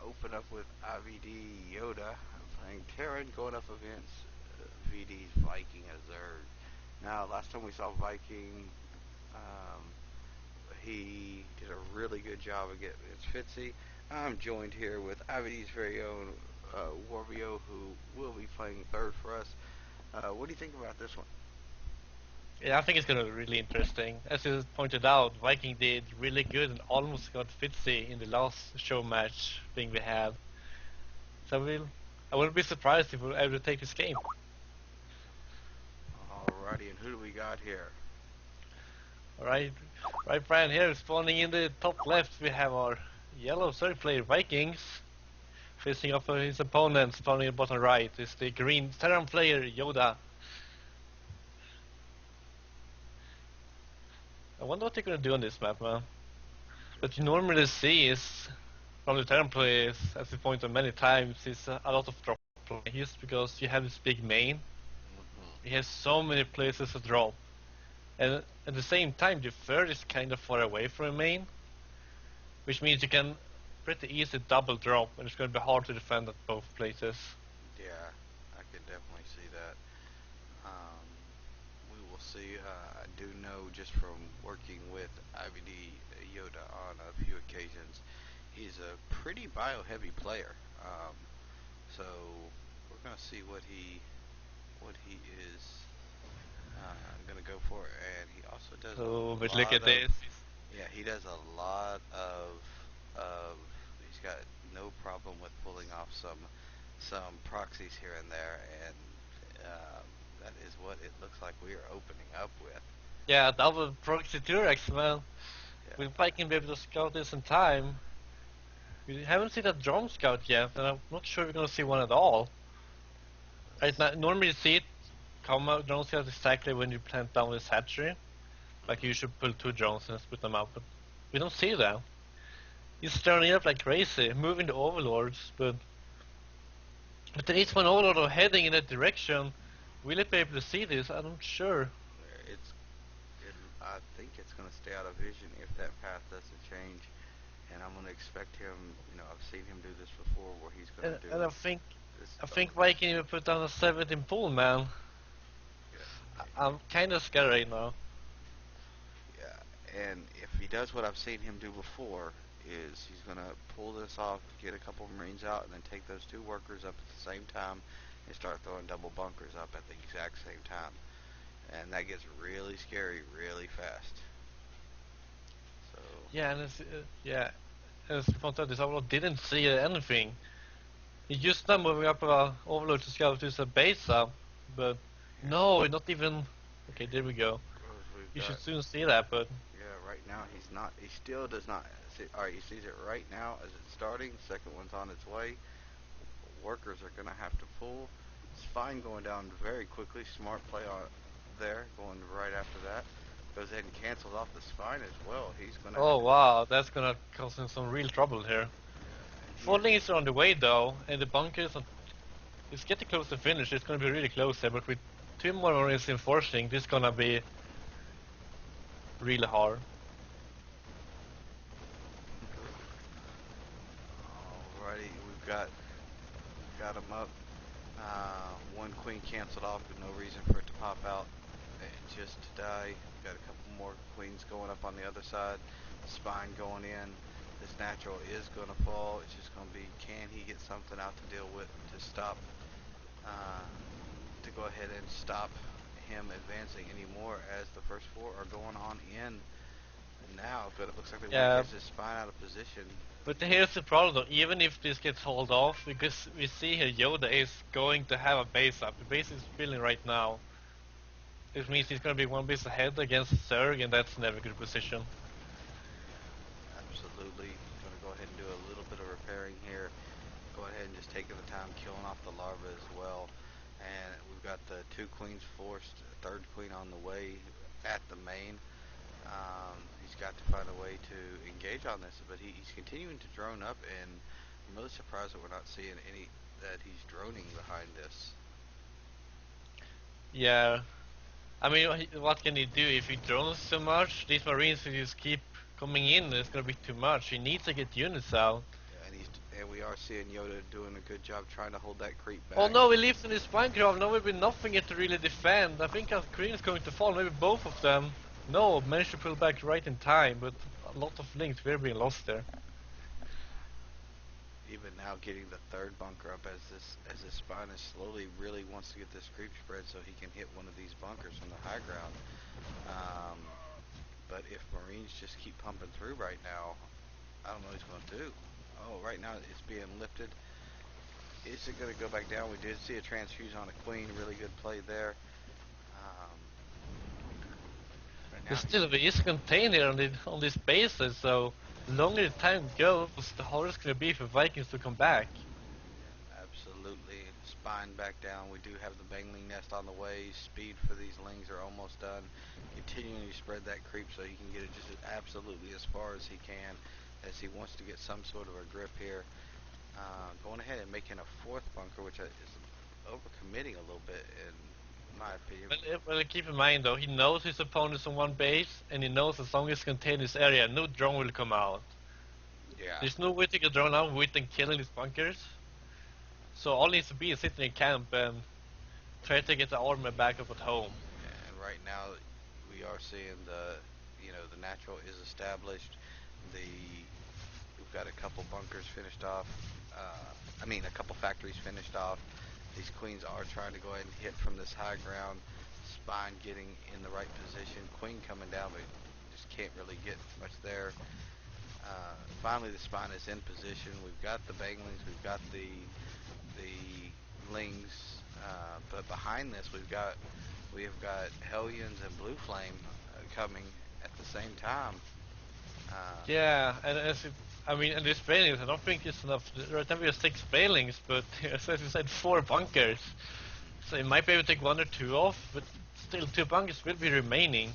open up with IvD Yoda playing Terran, going up against VD's Viking as Zerg. Now, last time we saw Viking, um, he did a really good job of getting his Fitzy. I'm joined here with IvD's very own Warvio, who will be playing third for us. What do you think about this one? Yeah, I think it's gonna be really interesting. As you pointed out, Viking did really good and almost got Fitzy in the last show match thing we had. So I wouldn't be surprised if we're able to take this game. Alrighty, and who do we got here? Alright, right, Brian here, spawning in the top left, we have our yellow third player Vikings. Facing off his opponent, spawning in the bottom right, is the green Terran player Yoda. I wonder what they're gonna do on this map, man. What you normally see is from the Terran players, as we pointed many times, is a lot of drop plays because you have this big main. Mm-hmm. He has so many places to drop. And at the same time, the third is kind of far away from a main, which means you can pretty easily double drop, and it's going to be hard to defend at both places. Yeah, I could definitely see that. Um, we will see. I do know just from working with IVD Yoda on a few occasions, he's a pretty bio-heavy player. So we're gonna see what he is gonna go for, and he also does Oh, a but look lot at of this. yeah, he does a lot of he's got no problem with pulling off some proxies here and there, and that is what it looks like we are opening up with. Yeah, double proxy Turex, man. Yeah, Will Viking be able to scout this in time? We haven't seen a drone scout yet, and I'm not sure we're going to see one at all. Right now, normally you see it come out, drone scout exactly when you plant down this hatchery. Like you hmm should pull two drones and split them out, but we don't see that. He's turning up like crazy, moving the overlords, but there is one overlord heading in that direction. Will it be able to see this? I'm not sure. it's I think it's gonna stay out of vision if that path doesn't change, and I'm gonna expect him. I've seen him do this before, where he's gonna do And this. I Oh think no, Viking even put down a 17 pull, man. yeah, I'm kind of scared right now. yeah, and if he does what I've seen him do before, is he's gonna pull this off, get a couple of Marines out, and then take those two workers up at the same time and start throwing double bunkers up at the exact same time, and that gets really scary really fast. So Yeah, and as Fontaine this overlord didn't see anything. He just now moving up overlord to scout to a base up, but yeah, no, not even. Okay, there we go. we've You should got soon see that, but yeah. Right now he's not. He still does not see. All right, he sees it right now as it's starting. Second one's on its way. Workers are gonna have to pull. Spine going down very quickly. Smart play on there. Going right after that. Goes ahead and cancels off the spine as well. He's gonna have oh to. wow, that's gonna cause him some real trouble here. Yeah, and he is. Falling is on the way though, and the bunker is it's getting close to finish. It's gonna be really close here, but with two more marines enforcing, this is gonna be really hard. Alrighty, we've got him up. One queen canceled off with no reason for it to pop out and just to die. Got a couple more queens going up on the other side. Spine going in. This natural is going to fall. It's just going to be, can he get something out to deal with to stop, uh, to go ahead and stop him advancing anymore, as the first four are going on in now. But it looks like they want to Yeah, catch this spine out of position. but here's the problem though, even if this gets hauled off, because we see here Yoda is going to have a base up. The base is filling right now. It means he's gonna be one base ahead against Zerg, and that's never a good position. Absolutely. Going to go ahead and do a little bit of repairing here. Go ahead and just taking the time killing off the larva as well. And we've got the two queens forced, third queen on the way at the main. He's got to find a way to engage on this, but he's continuing to drone up, and I'm really surprised that we're not seeing any that he's droning behind this. Yeah, I mean, what can he do if he drones so much? These marines will just keep coming in, it's gonna be too much. He needs to get units out. Yeah, and we are seeing Yoda doing a good job trying to hold that creep Oh back. no, he lives in his Minecraft. Now we've been nothing yet to really defend. I think our Queen is going to fall. Maybe both of them. No, managed to pull back right in time, but a lot of links were being lost there. Even now, getting the third bunker up as this Spinus slowly really wants to get this creep spread so he can hit one of these bunkers from the high ground. But if Marines just keep pumping through right now, I don't know what he's going to do. Oh, right now it's being lifted. Is it going to go back down? We did see a transfuse on a Queen. Really good play there. Um, right now There's still is contained here on these bases, so the longer the time goes, the harder it's gonna be for Vikings to come back. Absolutely. Spine back down. We do have the Bangling nest on the way. Speed for these lings are almost done. Continuing to spread that creep so he can get it just absolutely as far as he can, as he wants to get some sort of a grip here. Going ahead and making a fourth bunker, which is overcommitting a little bit in my opinion. Well, keep in mind though, he knows his opponent's on one base, and he knows as long as he's contained this area, no drone will come out. Yeah. There's no way to get drone out without killing these bunkers. So all needs to be is sitting in camp and try to get the armor back up at home. And right now we are seeing the natural is established. We've got a couple bunkers finished off. A couple factories finished off. These Queens are trying to go ahead and hit from this high ground. Spine getting in the right position. Queen coming down, but just can't really get much there. Finally, the Spine is in position. We've got the Banglings. We've got the Lings. But behind this, we have got Hellions and Blue Flame coming at the same time. Yeah, and and these failings, I don't think it's enough. Right now we have 6 failings, but as you said, 4 bunkers. So it might be able to take 1 or 2 off, but still 2 bunkers will be remaining.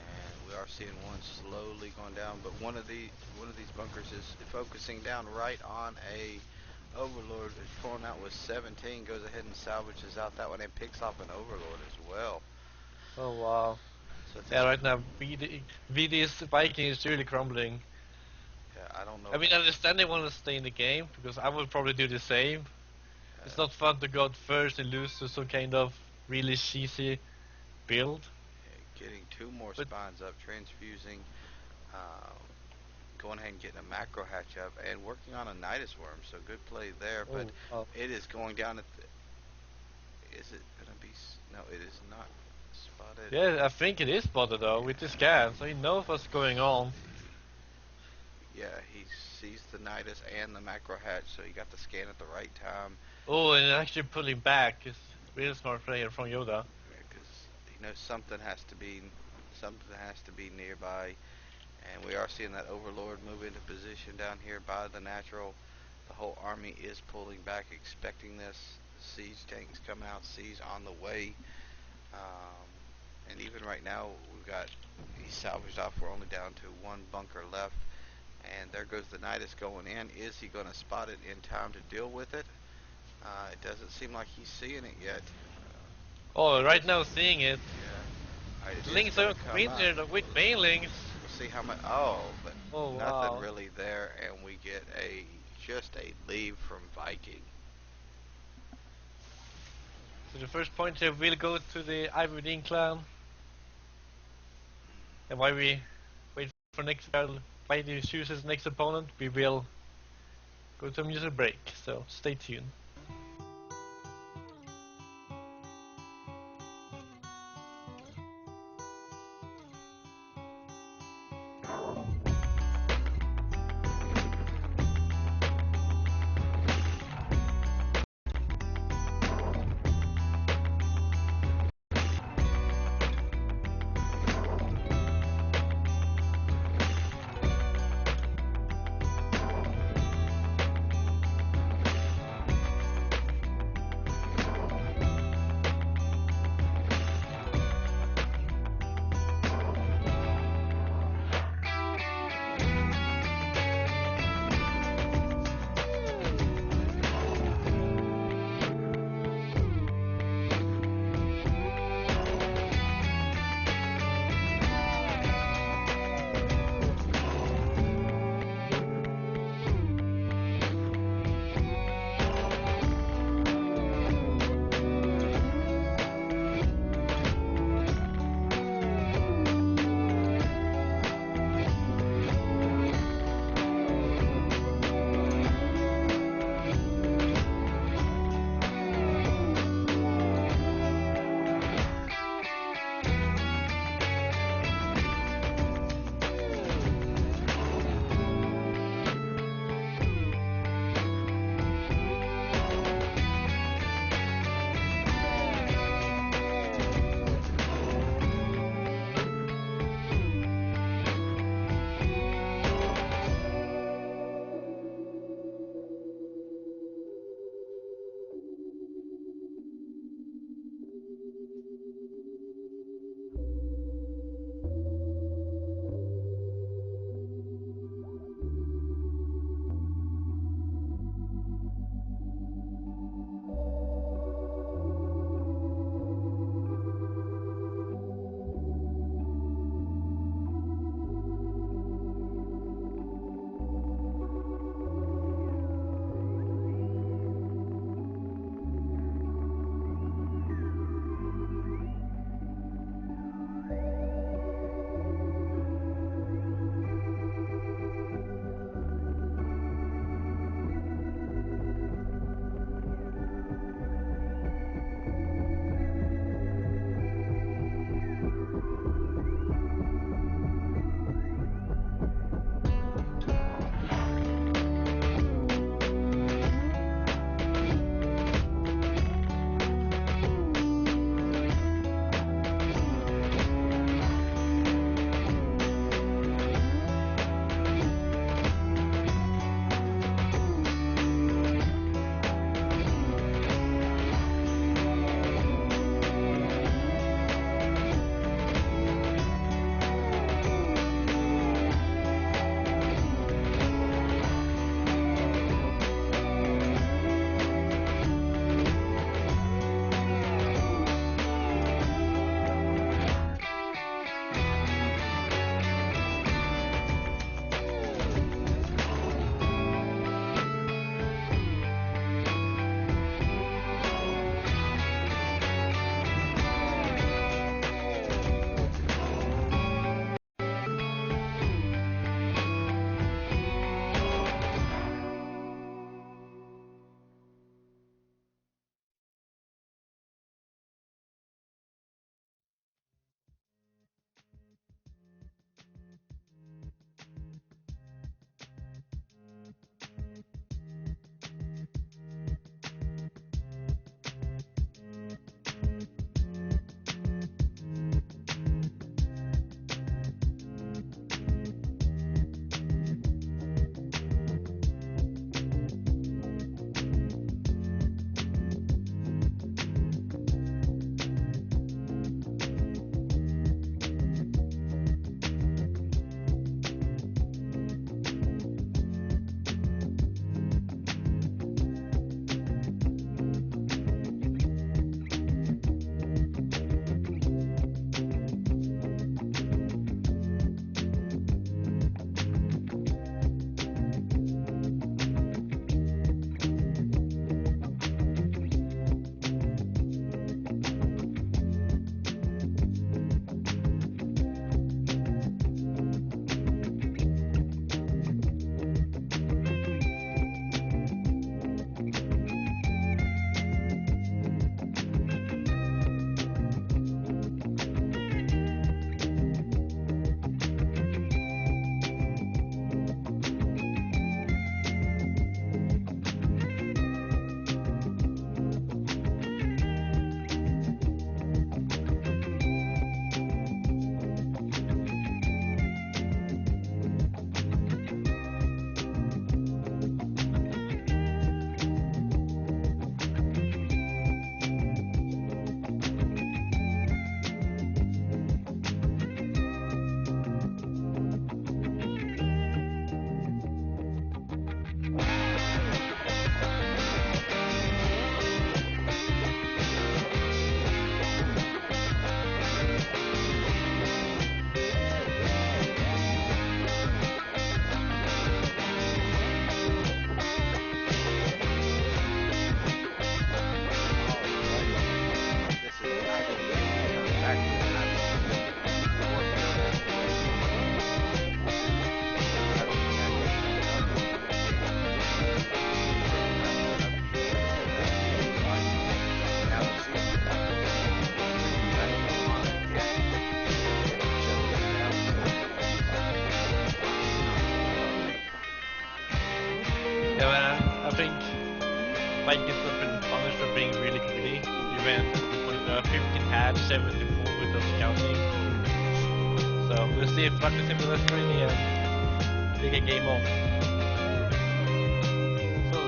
And we are seeing one slowly going down, but one of these bunkers is focusing down right on a Overlord. Is pulling out with 17, goes ahead and salvages out that one and picks off an Overlord as well. Oh wow. So this, Yeah, right now VD's Viking is really crumbling. yeah, I don't know. I mean, I understand they want to stay in the game, because I would probably do the same. It's not fun to go out first and lose to some kind of really cheesy build. Getting 2 more But spines up, transfusing, going ahead and getting a macro hatch up, and working on a Nidus worm. So good play there, but oh, wow. it is going down at the. Is it gonna be? No, it is not spotted. Yeah, I think it is spotted though with the scan, so he knows what's going on. Yeah, he sees the Nidus and the macro hatch, so he got the scan at the right time. Oh, and actually pulling back is really smart player from Yoda. Because he knows something has to be nearby, and we are seeing that Overlord move into position down here by the natural. The whole army is pulling back, expecting this. The siege tanks coming out, siege on the way, and even right now he's salvaged off. We're only down to 1 bunker left, and there goes the Nidus going in. Is he going to spot it in time to deal with it? It doesn't seem like he's seeing it yet. Oh, right now seeing it. Yeah. Alright, it is Links going are to come up. there with banelings. We'll see how much. Oh, but Oh nothing wow. really there, and we get just a leave from Viking. So the first point here will go to the IvD clan. And while we wait for next while Viking chooses next opponent, we will go to a music break. So stay tuned. think Mike gets been punished for being really greedy. He went 15 hatch, 74 with the scouting. So we'll see if Marcus can do in the end. Take a game off. So,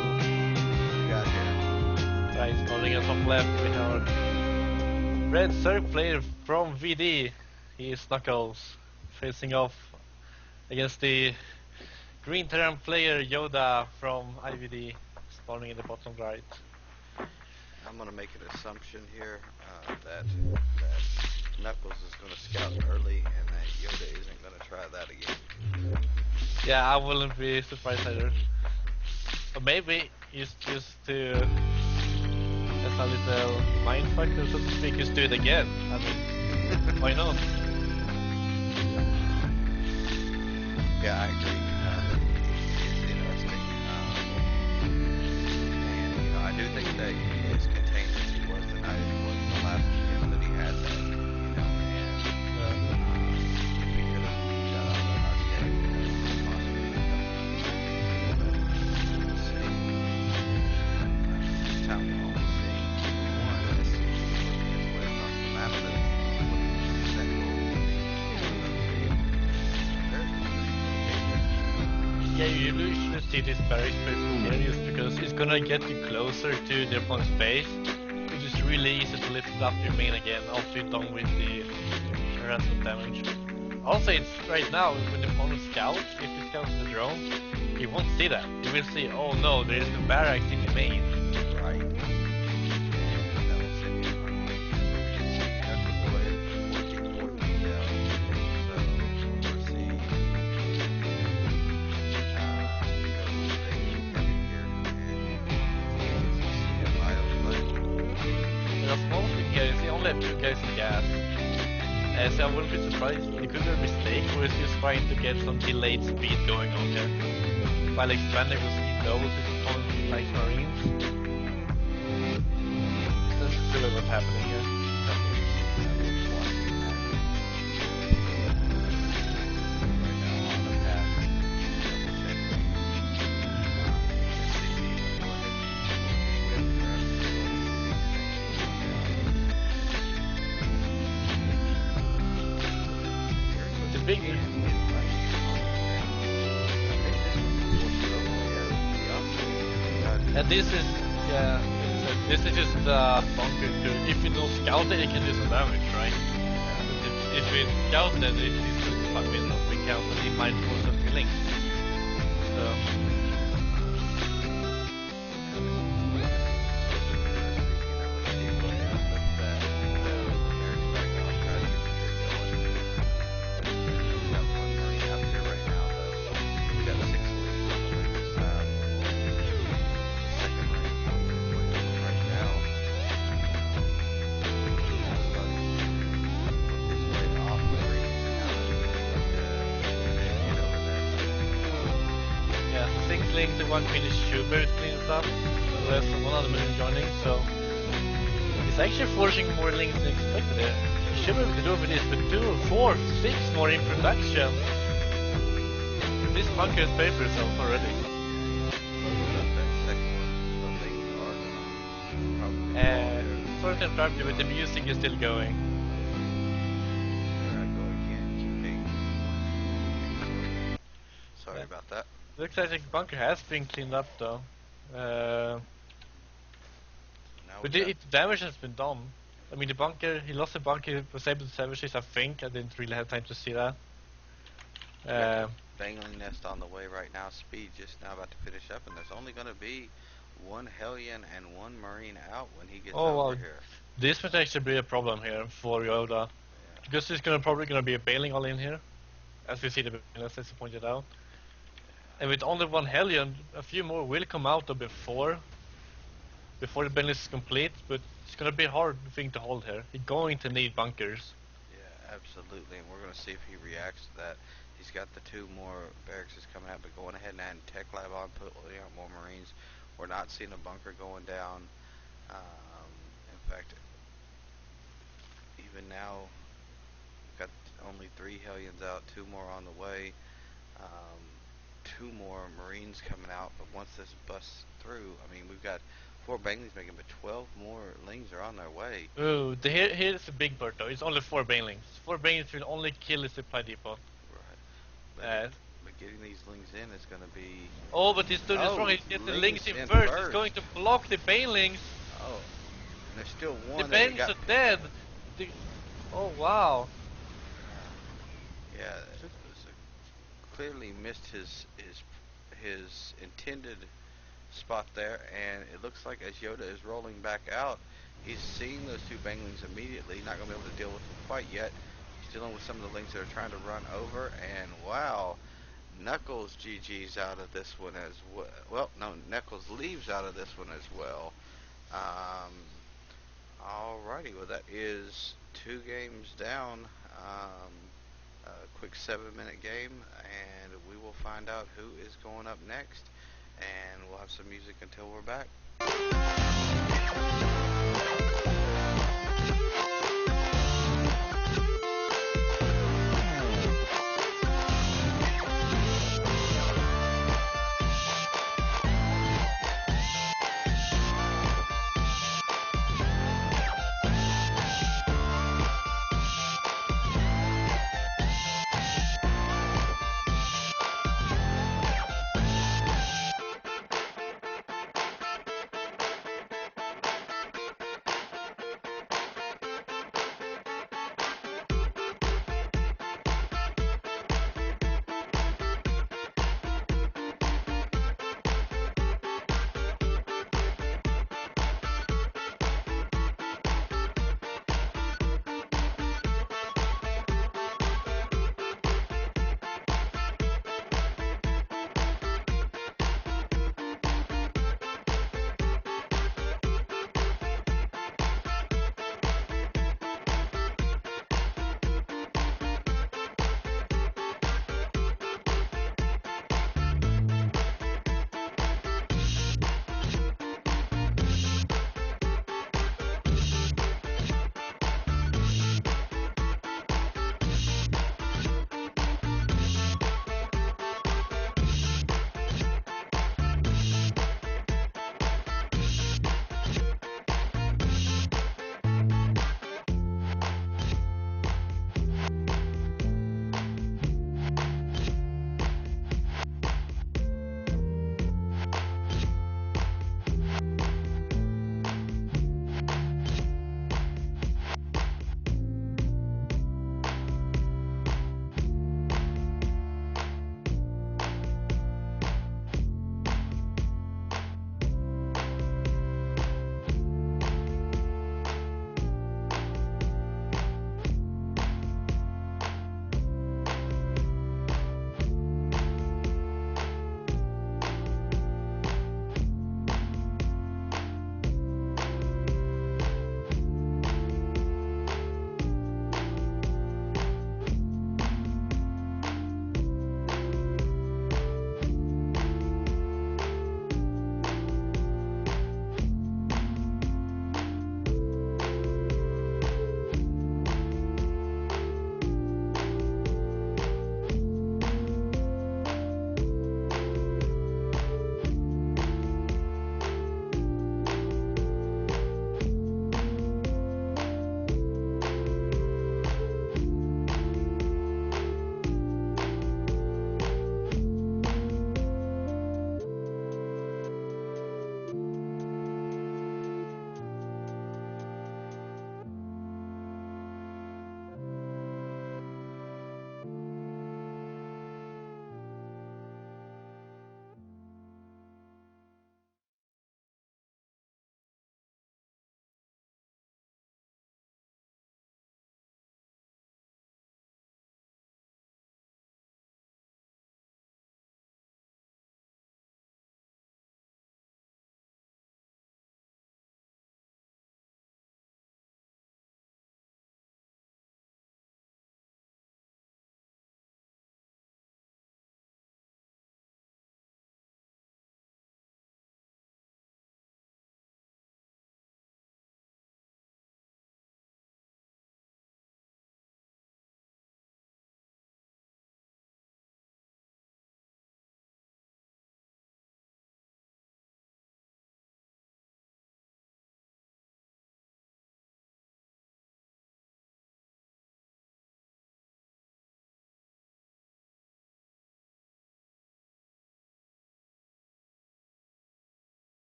got here. right, starting at top left, we have Red Cirque player from VD. He is Knuckles, facing off against the Green Terran player Yoda from IvD, spawning in the bottom right. I'm gonna make an assumption here that Knuckles is gonna scout early, and that Yoda isn't gonna try that again. Yeah, I wouldn't be surprised either. But maybe he's just to, as a little mindfucker, so to speak, just do it again. I mean, why not? Yeah, I agree. It's interesting. And, you know, I do think that his contingency was the night was the last game that he had that, you know, and he could have got out of that last game and possibly become see. Town hall seeing one is looking his way across the map that Yeah, you usually see this barracks space here just because it's gonna get you closer to the opponent's base, which is really easy to lift up your main again after you're done with the random damage. Also, it's right now when the opponent scouts, if he scouts the drone, he won't see that. He will see, oh no, there is a barracks in the main. right. And that will send you on the actual player 1440 down. So we'll see. The small thing here is he only have 2 guys in gas. So I wouldn't be surprised. It could be a mistake, or he's just trying to get some delayed speed going on here. While expanding the speed low with his opponent like Marines. That's really what's happening here. The big and this is, yeah, this is just bunker to, if you don't scout it, it can do some damage, right? But if you scout it, it's just fuck with no big count, and it might cause some killing. So, yeah, so 6 links and 1 Finnish Schubert cleans up, less than 1 other million joining, so it's actually forcing more links than expected there. Schubert could over this, but 2, 4, 6 more in production. This bunker has paid for itself already. Sorry to interrupt you, but the music is still going. Sorry about that. Looks like the bunker has been cleaned up though. Now But we got the damage has been done. I mean, the bunker, he lost the bunker, was able to salvage this, I think. I didn't really have time to see that. Dangling nest on the way right now. Speed just now about to finish up, and there's only going to be 1 Hellion and 1 Marine out when he gets over here. This might actually be a problem here for Yoda. Yeah. Because he's probably gonna be a bailing all in here. As we see the balance, as you pointed out. And with only 1 Hellion, a few more will come out before the balance is complete, but it's gonna be a hard thing to hold here. He's going to need bunkers. Yeah, absolutely, and we're going to see if he reacts to that. He's got the 2 more barracks coming out, but going ahead and adding Tech Lab on, putting out more Marines. We're not seeing a bunker going down. In fact, even now, we've got only 3 Hellions out, 2 more on the way. two more Marines coming out, but once this busts through, I mean, we've got 4 Banglings making, but 12 more Lings are on their way. Ooh, here's the big part though. It's only 4 banelings. 4 banelings will only kill the supply depot. Right. But, Uh, but getting these Lings in is going to be... oh, but he's doing this wrong. Oh, He gets the lings Lings in in first. He's going first. to block the banelings. Oh, and there's still The one that banelings got... are dead. The, oh wow. Yeah, so clearly missed his intended spot there, and it looks like as Yoda is rolling back out, he's seeing those 2 Banglings immediately. Not going to be able to deal with them quite yet. He's dealing with some of the Lings that are trying to run over, and wow, Knuckles GG's out of this one as well. Well, no, Knuckles leaves out of this one as well. Alrighty, well that is 2 games down. A quick 7-minute game, and we will find out who is going up next, and we'll have some music until we're back.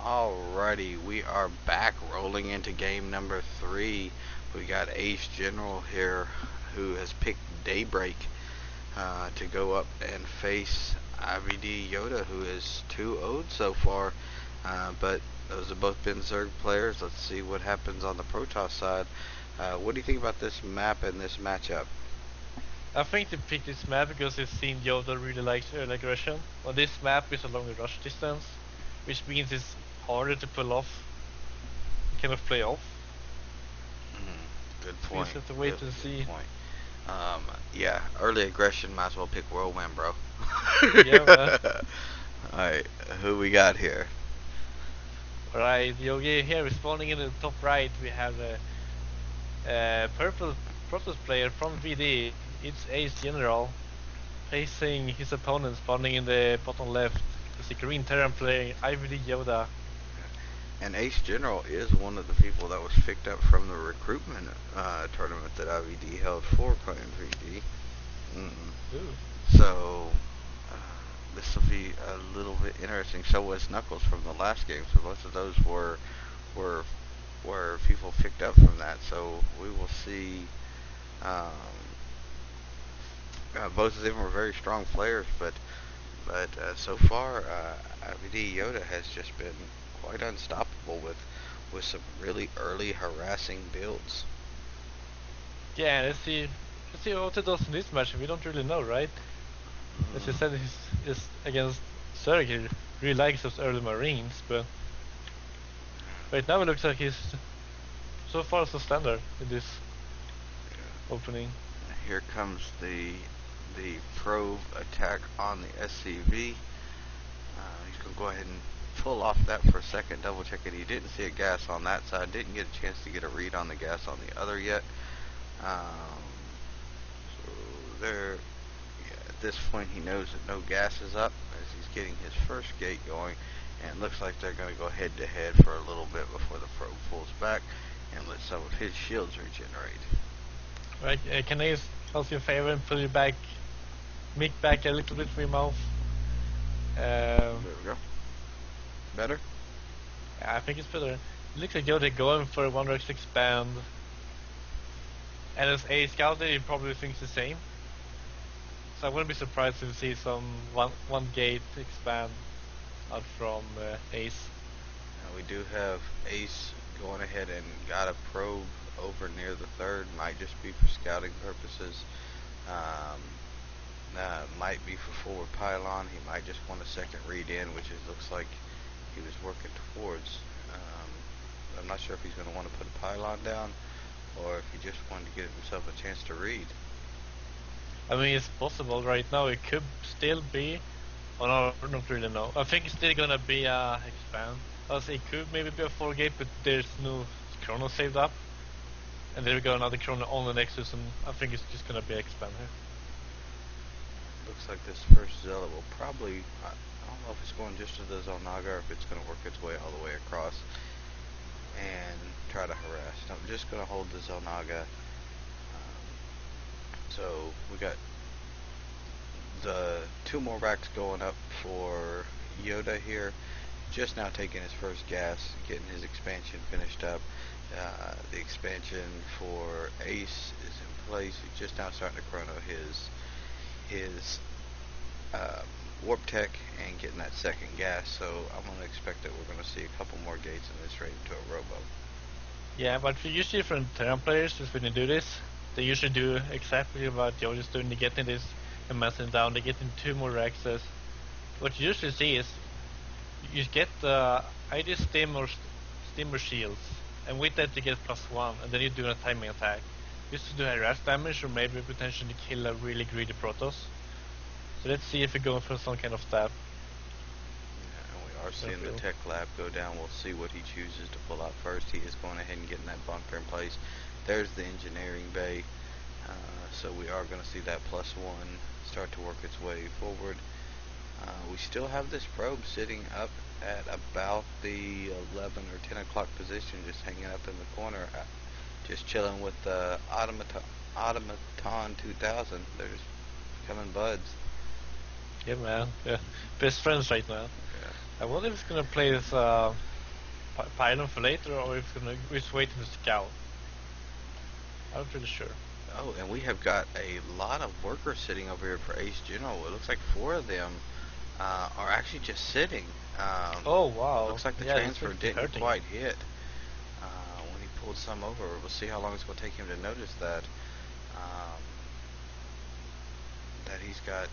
Alrighty, we are back rolling into game number 3. We got Ace General here who has picked Daybreak to go up and face IvD Yoda, who is 2-0'd so far. But those have both been Zerg players. Let's see what happens on the Protoss side. What do you think about this map and this matchup? I think they picked this map because they've seen Yoda really likes early aggression. On this map is a longer rush distance, which means it's harder to pull off, kind of play off. Good So we point. just have to wait and Good see. point. Yeah, early aggression, might as well pick Whirlwind, bro. Yeah, Alright, who we got here? right, Yogi here responding in the top right. We have the purple Protoss player from VD. It's Ace General facing his opponent spawning in the bottom left. It's the green Terran player IvD Yoda. And Ace General is one of the people that was picked up from the recruitment tournament that IvD held for Clan VD. Ooh. So this will be a little bit interesting. So was Knuckles from the last game. So both of those were people picked up from that. So we will see. Um, both of them were very strong players, but so far, IvD Yoda has just been quite unstoppable with some really early harassing builds. Yeah, let's see what he does in this match. We don't really know, right? As you said, he's against Zerg. He really likes those early Marines, but right now it looks like he's so far so standard in this opening. Here comes the probe attack on the SCV. He's gonna go ahead and pull off that for a second, double check it. He didn't see a gas on that side, didn't get a chance to get a read on the gas on the other yet. So there, yeah, at this point he knows that no gas is up as he's getting his first gate going, and it looks like they're going to go head to head for a little bit before the probe pulls back and let some of his shields regenerate. Right, can I ask you a favor and pull your back, mic back a little bit from your mouth? There we go. Better? I think it's better. It looks like Yoda going for a 1x expand. And as a scouter, he probably thinks the same. So I wouldn't be surprised to see some one gate expand out from Ace. We do have Ace going ahead and got a probe over near the third. Might just be for scouting purposes. Might be for forward pylon. He might just want a second read in, which it looks like he was working towards. I'm not sure if he's going to want to put a pylon down or if he just wanted to give himself a chance to read. I mean, it's possible right now. It could still be. Oh no, I don't really know. I think it's still gonna be a expand. Also, it could maybe be a 4 gate, but there's no chrono saved up. And there we go, another chrono on the Nexus, and I think it's just gonna be expand here. Looks like this first zealot will probably, I don't know if it's going just to the Zonaga or if it's going to work its way all the way across and try to harass. I'm just going to hold the Zonaga. So we got the 2 more racks going up for Yoda here. Just now taking his first gas, getting his expansion finished up. The expansion for Ace is in place. He's just now starting to chrono his warp tech and getting that second gas. So I'm going to expect that we're going to see a couple more gates in this raid to a robo. Yeah, but usually from Terran players, when they do this, they usually do exactly what Joe is doing. They get in this and messing down. They get in 2 more rexes. What you usually see is you get either stim or shields, and with that you get +1, and then you do a timing attack. Just to do harass damage or maybe potentially kill a really greedy Protoss. So let's see if we go for some kind of stab. And we are seeing the tech lab go down. We'll see what he chooses to pull out first. He is going ahead and getting that bunker in place. There's the engineering bay. So we are going to see that +1 start to work its way forward. We still have this probe sitting up at about the 11 or 10 o'clock position, just hanging up in the corner, just chilling with the Automaton 2000. They're just becoming buds. Yeah, man. Yeah. Best friends right now. Yeah. I wonder if it's gonna play this pylon for later, or if we're just waiting to scout. I'm not really sure. Oh, and we have got a lot of workers sitting over here for Ace General. It looks like 4 of them are actually just sitting. Oh wow! Looks like the Yeah, this transfer must be didn't hurting quite him. hit when he pulled some over. We'll see how long it's going to take him to notice that. Um, that he's got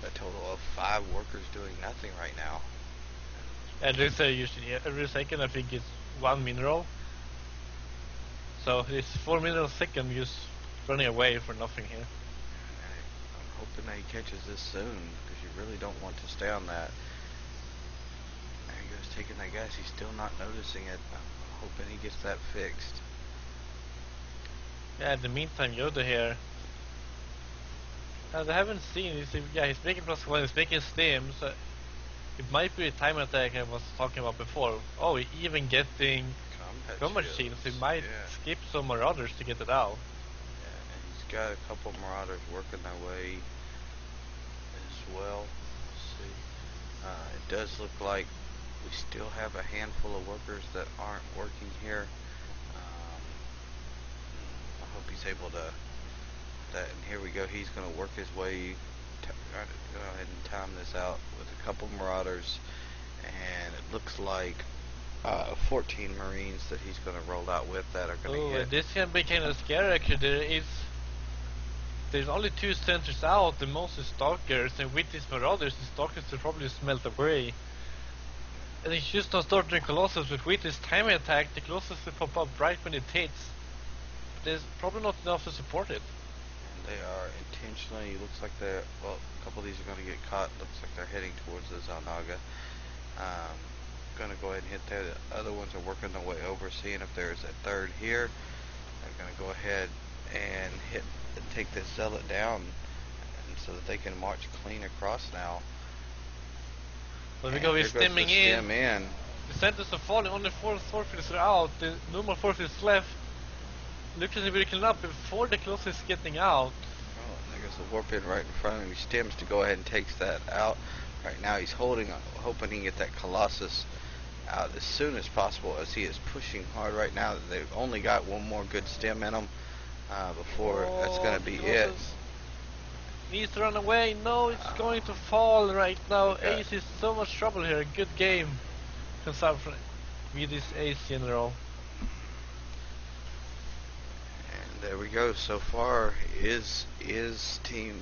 a total of 5 workers doing nothing right now. And there's a usually every second I think it's 1 mineral. So it's 4 minerals a second just running away for nothing here. I'm hoping that he catches this soon because you really don't want to stay on that. There he goes taking that gas. He's still not noticing it. I'm hoping he gets that fixed. Yeah, in the meantime, Yoda here. As I haven't seen, he's making +1, he's making stim, so it might be a time attack I was talking about before. Oh, even getting Combat combat shields, he shields. might Yeah. skip some marauders to get it out. Yeah, and he's got a couple marauders working their way as well. Let's see. It does look like we still have a handful of workers that aren't working here. Um, I hope he's able to. That and here we go. He's going to work his way. Go ahead and time this out with a couple marauders, and it looks like 14 Marines that he's going to roll out with that are going to Oh, hit. and this can be kind of scary actually. There's only 2 centers out, the most is stalkers, and with these marauders, the stalkers will probably smelt away. And it's just not starting Colossus, but with this timing attack, the Colossus will pop up right when it hits. But there's probably not enough to support it. And they are intentionally, looks like they're, well, a couple of these are going to get caught. Looks like they're heading towards the Zalnaga. Going to go ahead and hit there. The other ones are working their way over, seeing if there's a third here. They're going to go ahead and take this zealot down, and so that they can march clean across now. But And because we're here goes the stemming in, stem in. the centers are falling, only 4 forces are out, the normal forces left. Looks as if we're cleaning up before the Colossus is getting out. Oh, and there goes the warp in right in front of him. He stems to go ahead and takes that out. Right now he's hoping he can get that Colossus out as soon as possible, as he is pushing hard right now. They've only got one more good stem in them before that's going Oh, to be the it. Colossus needs to run away. No, it's Uh, going to fall right now. we got Ace is so much trouble here. Good game. Consumption with this Ace General. And there we go. So far, is team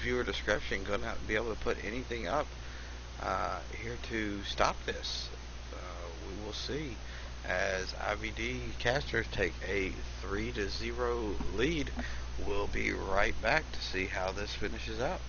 viewer discretion going to be able to put anything up here to stop this? We will see as IvD casters take a 3-0 lead. We'll be right back to see how this finishes out.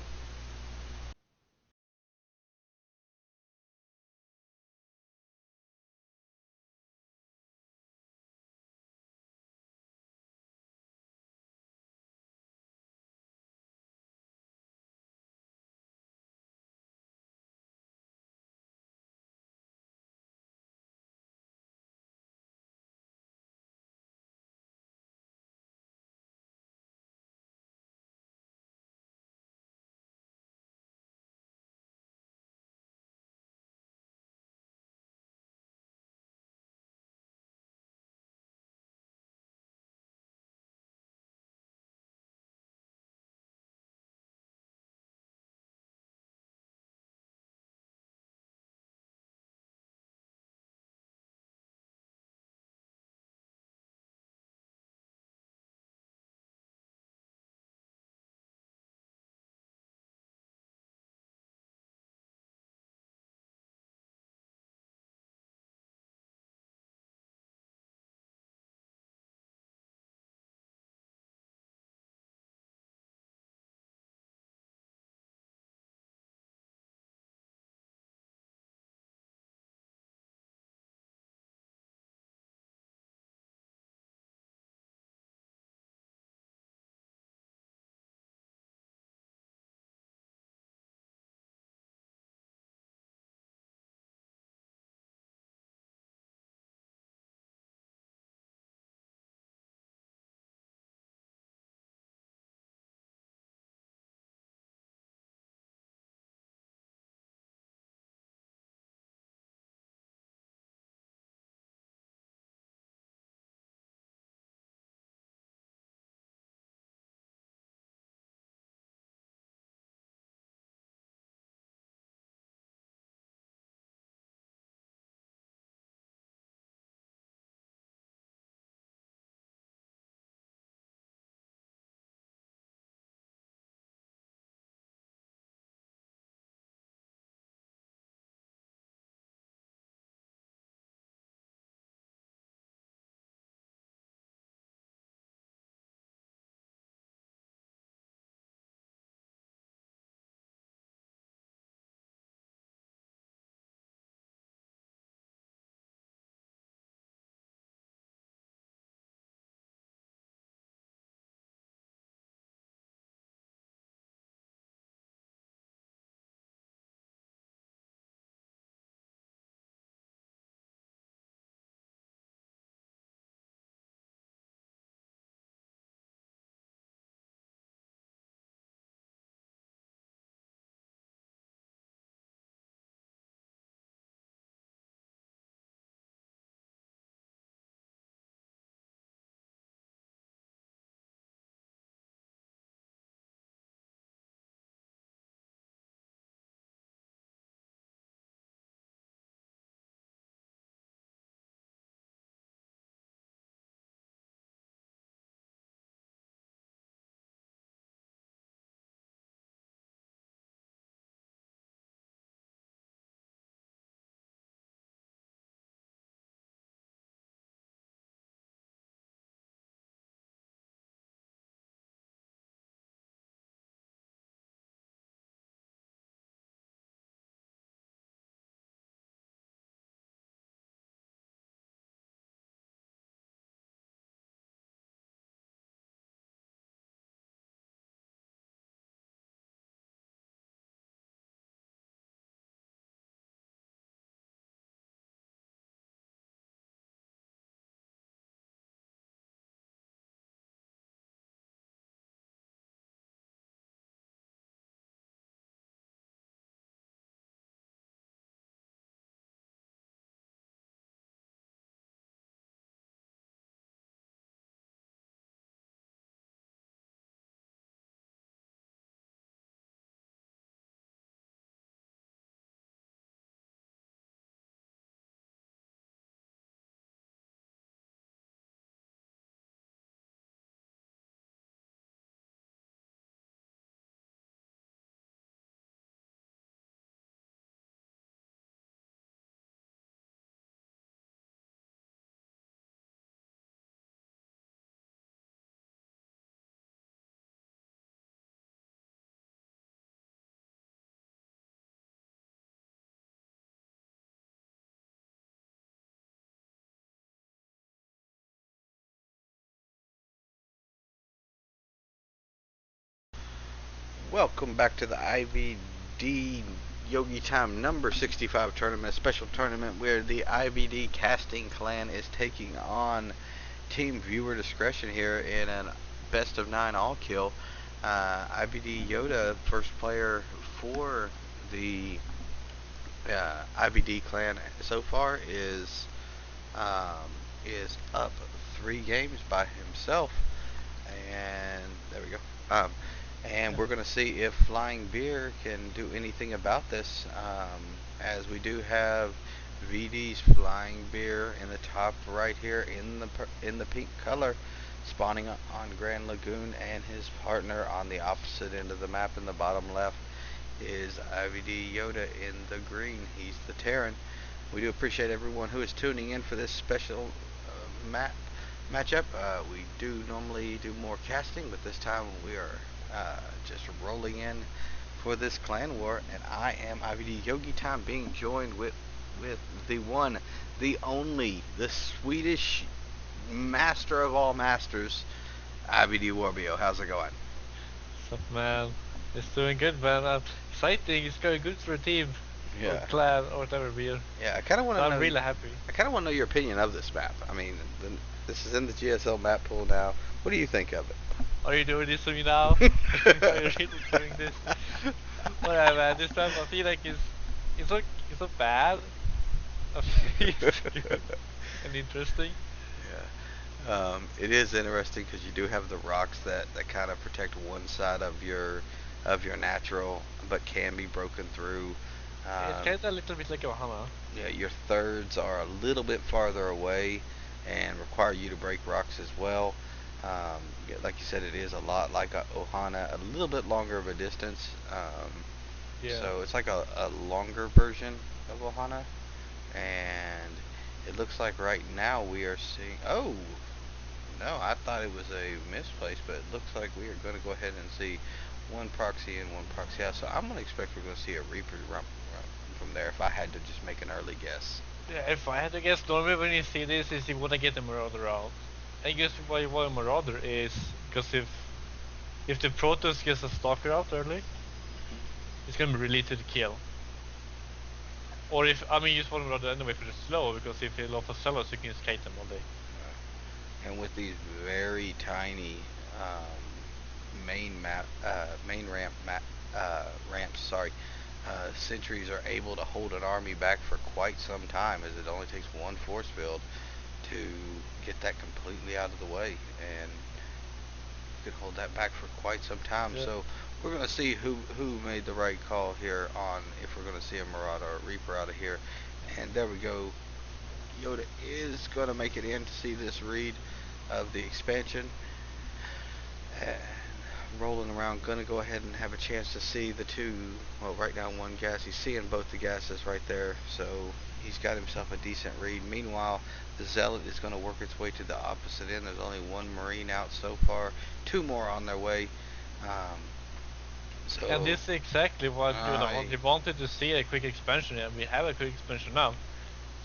Welcome back to the IvD Yogi Time number 65 tournament, special tournament where the IvD casting clan is taking on Team Viewer Discretion here in a best of 9 all kill. IvD Yoda, first player for the IvD clan so far, is up 3 games by himself. And there we go. And we're going to see if Flying Beer can do anything about this, as we do have VD's Flying Beer in the top right here in the pink color, spawning on Grand Lagoon, and his partner on the opposite end of the map in the bottom left is IvD Yoda in the green. He's the Terran. We do appreciate everyone who is tuning in for this special matchup. We do normally do more casting, but this time we are just rolling in for this clan war, and I am IvD Yogi Time, being joined with the one, the only, the Swedish master of all masters, IvD Warbio. How's it going? What's up, man? It's doing good, man. Exciting. It's going good for a team or Yeah, clan or whatever beer. yeah. I kind of want So to I'm know. really happy. I kind of want to know your opinion of this map. I mean, this is in the GSL map pool now. What do you think of Are you doing this to me now? Are you it? really doing this? Whatever, man. This time I feel like it's not bad. I feel it's good and interesting. Yeah. It is interesting because you do have the rocks that kind of protect one side of your natural, but can be broken through. It's Um, kind of a little bit like Ohana. yeah, your thirds are a little bit farther away and require you to break rocks as well. Yeah, like you said, it is a lot like a Ohana, a little bit longer of a distance. Yeah. So it's like a longer version of Ohana, and it looks like right now we are seeing. Oh, no, I thought it was a misplace, but it looks like we are going to go ahead and see one proxy in, one proxy out. So I'm going to expect we're going to see a Reaper from there if I had to just make an early guess. Yeah, if I had to guess, normally when you see this is you want to get a Marauder out. I guess why a Marauder is because if the Protoss gets a Stalker out early, it's gonna be really to the kill. Or if I mean, you just want to Marauder anyway for the slow, because if you love for sellers, you can just kite them all day. And with these very tiny main ramps, sorry, sentries are able to hold an army back for quite some time, as it only takes one force field to get that completely out of the way, and you can hold that back for quite some time. Yeah. So we're going to see who made the right call here on if we're going to see a Marauder or a Reaper out of here. And there we go. Yoda is going to make it in to see this read of the expansion, and rolling around, gonna go ahead and have a chance to see the two. Well, right now one gas, he's seeing both the gases right there, so he's got himself a decent read. Meanwhile, the Zealot is going to work its way to the opposite end. There's only one Marine out so far, two more on their way. um, And so this is exactly what I they wanted to see a quick expansion, and we have a quick expansion now.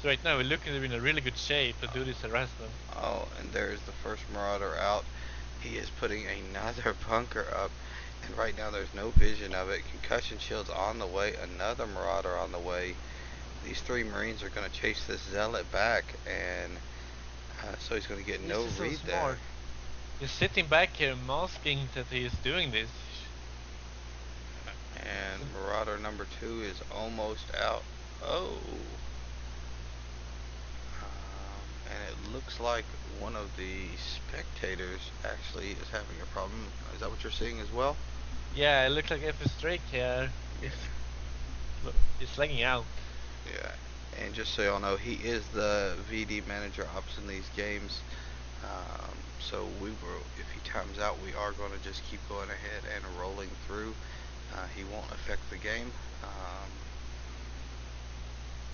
So right now we're looking to be in a really good shape to do this harassment. Oh, and there's the first Marauder out. He is putting another bunker up, and right now there's no vision of it. Concussion shields on the way, another Marauder on the way. These three Marines are going to chase this Zealot back, and so he's going to get This no is so read there. smart. He's sitting back here masking that he's doing this. And Marauder number 2 is almost out. Oh. And it looks like one of the spectators actually is having a problem. Is that what you're seeing as well? Yeah, it looks like F Drake here Yeah. is lagging out. Yeah. And just so y'all know, he is the VD manager ops in these games. So if he times out, we are going to just keep going ahead and rolling through. He won't affect the game.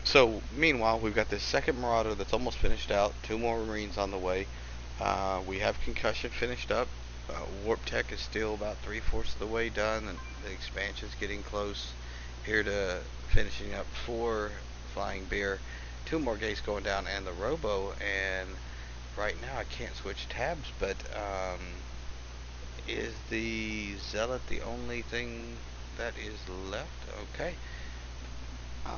So meanwhile, we've got this second Marauder that's almost finished out. Two more Marines on the way. We have Concussion finished up. Warp Tech is still about 3/4 of the way done, and the expansion's getting close here to finishing up for Flying Beer. Two more gates going down, and the Robo. And right now, I can't switch tabs, but Is the Zealot the only thing that is left? Okay.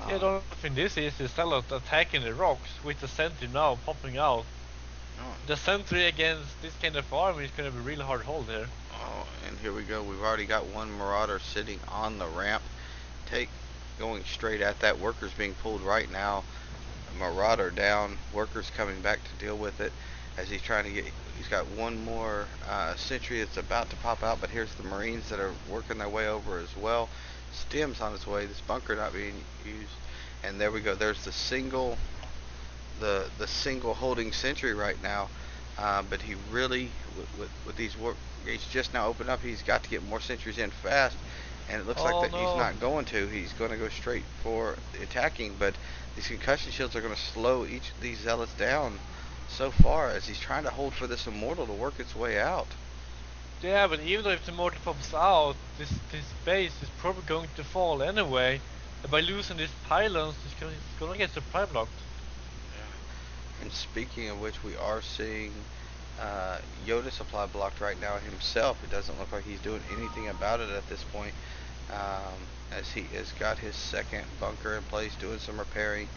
Yeah, the only thing this is Zealot attacking the rocks with the sentry now popping out. Oh, The sentry against this kind of army is gonna be really hard to hold here. oh, and here we go. We've already got one Marauder sitting on the ramp. Going straight at that. Worker's being pulled right now. Marauder down. Worker's coming back to deal with it as he's trying to get. He's got one more sentry that's about to pop out, but here's the Marines that are working their way over as well. Stim's on its way. This bunker not being used, and there we go. There's the single holding sentry right now. But he really, with these work gates just now opened up, he's got to get more sentries in fast. And it looks like Oh that he's no. not going to. He's going to go straight for the attacking. But these concussion shields are going to slow each of these zealots down so far as he's trying to hold for this immortal to work its way out. Yeah, but even though if the mortar pops out, this base is probably going to fall anyway. And by losing these pylons, it's gonna get supply blocked. Yeah. And speaking of which, we are seeing Yoda supply blocked right now himself. It doesn't look like he's doing anything about it at this point. As he has got his second bunker in place, doing some repairing,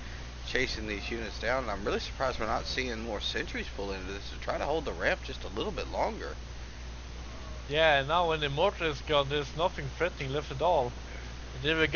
chasing these units down. And I'm really surprised we're not seeing more sentries pull into this to try to hold the ramp just a little bit longer. Yeah, and now when the mortar is gone, there's nothing threatening left at all. And there we go.